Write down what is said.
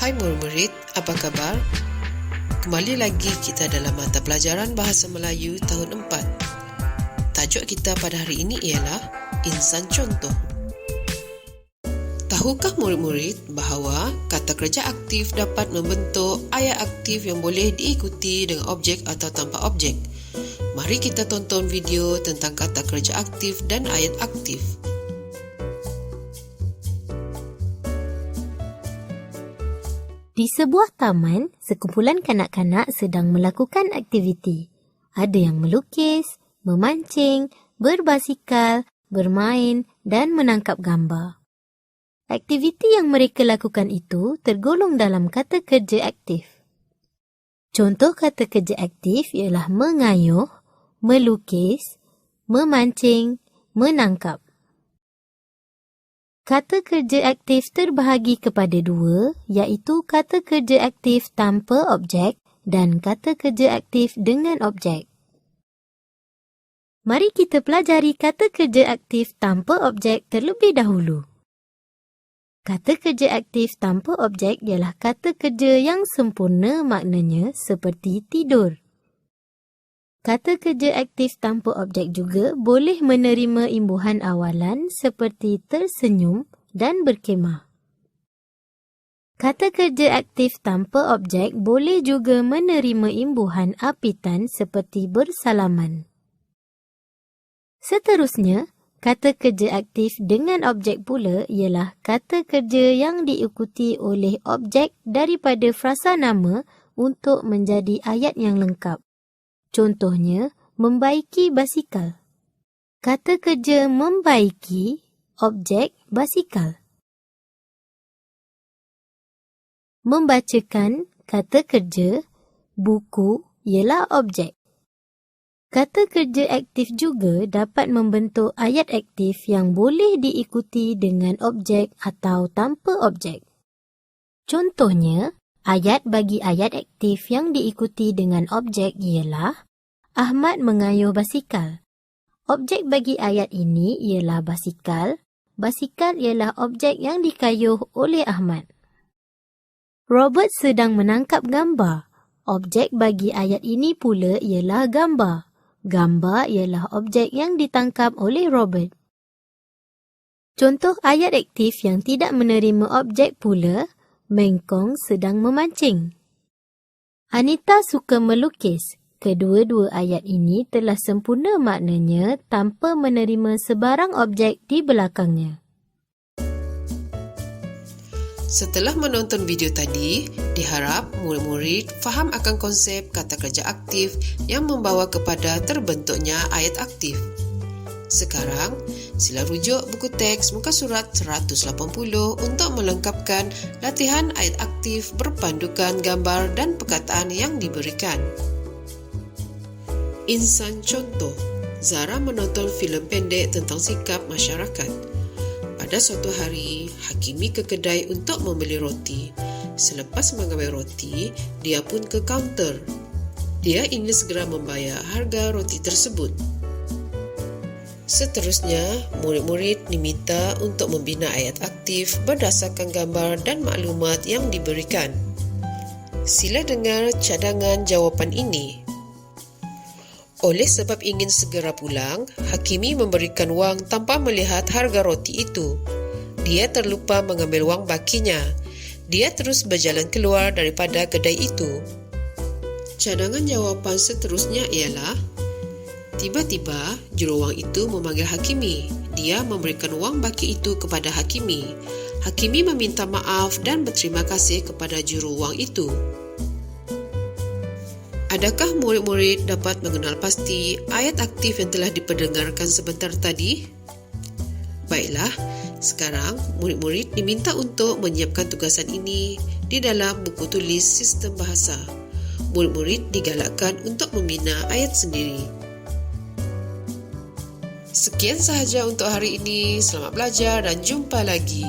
Hai murid-murid, apa kabar? Kembali lagi kita dalam mata pelajaran Bahasa Melayu tahun 4. Tajuk kita pada hari ini ialah Insan Contoh. Tahukah murid-murid bahawa kata kerja aktif dapat membentuk ayat aktif yang boleh diikuti dengan objek atau tanpa objek? Mari kita tonton video tentang kata kerja aktif dan ayat aktif. Di sebuah taman, sekumpulan kanak-kanak sedang melakukan aktiviti. Ada yang melukis, memancing, berbasikal, bermain dan menangkap gambar. Aktiviti yang mereka lakukan itu tergolong dalam kata kerja aktif. Contoh kata kerja aktif ialah mengayuh, melukis, memancing, menangkap. Kata kerja aktif terbahagi kepada dua, iaitu kata kerja aktif tanpa objek dan kata kerja aktif dengan objek. Mari kita pelajari kata kerja aktif tanpa objek terlebih dahulu. Kata kerja aktif tanpa objek ialah kata kerja yang sempurna maknanya seperti tidur. Kata kerja aktif tanpa objek juga boleh menerima imbuhan awalan seperti tersenyum dan berkemah. Kata kerja aktif tanpa objek boleh juga menerima imbuhan apitan seperti bersalaman. Seterusnya, kata kerja aktif dengan objek pula ialah kata kerja yang diikuti oleh objek daripada frasa nama untuk menjadi ayat yang lengkap. Contohnya, membaiki basikal. Kata kerja membaiki, objek basikal. Membacakan, kata kerja, buku ialah objek. Kata kerja aktif juga dapat membentuk ayat aktif yang boleh diikuti dengan objek atau tanpa objek. Contohnya, ayat bagi ayat aktif yang diikuti dengan objek ialah Ahmad mengayuh basikal. Objek bagi ayat ini ialah basikal. Basikal ialah objek yang dikayuh oleh Ahmad. Robert sedang menangkap gambar. Objek bagi ayat ini pula ialah gambar. Gambar ialah objek yang ditangkap oleh Robert. Contoh ayat aktif yang tidak menerima objek pula, Mengkong sedang memancing. Anita suka melukis. Kedua-dua ayat ini telah sempurna maknanya tanpa menerima sebarang objek di belakangnya. Setelah menonton video tadi, diharap murid-murid faham akan konsep kata kerja aktif yang membawa kepada terbentuknya ayat aktif. Sekarang, sila rujuk buku teks muka surat 180 untuk melengkapkan latihan ayat aktif berpandukan gambar dan perkataan yang diberikan. Insan contoh. Zara menonton filem pendek tentang sikap masyarakat. Pada suatu hari, Hakimi ke kedai untuk membeli roti. Selepas mengambil roti, dia pun ke kaunter. Dia ingin segera membayar harga roti tersebut. Seterusnya, murid-murid diminta untuk membina ayat aktif berdasarkan gambar dan maklumat yang diberikan. Sila dengar cadangan jawapan ini. Oleh sebab ingin segera pulang, Hakimi memberikan wang tanpa melihat harga roti itu. Dia terlupa mengambil wang bakinya. Dia terus berjalan keluar daripada kedai itu. Cadangan jawapan seterusnya ialah, tiba-tiba, juruwang itu memanggil Hakimi. Dia memberikan wang baki itu kepada Hakimi. Hakimi meminta maaf dan berterima kasih kepada juruwang itu. Adakah murid-murid dapat mengenal pasti ayat aktif yang telah diperdengarkan sebentar tadi? Baiklah, sekarang murid-murid diminta untuk menyiapkan tugasan ini di dalam buku tulis sistem bahasa. Murid-murid digalakkan untuk membina ayat sendiri. Sekian sahaja untuk hari ini. Selamat belajar dan jumpa lagi.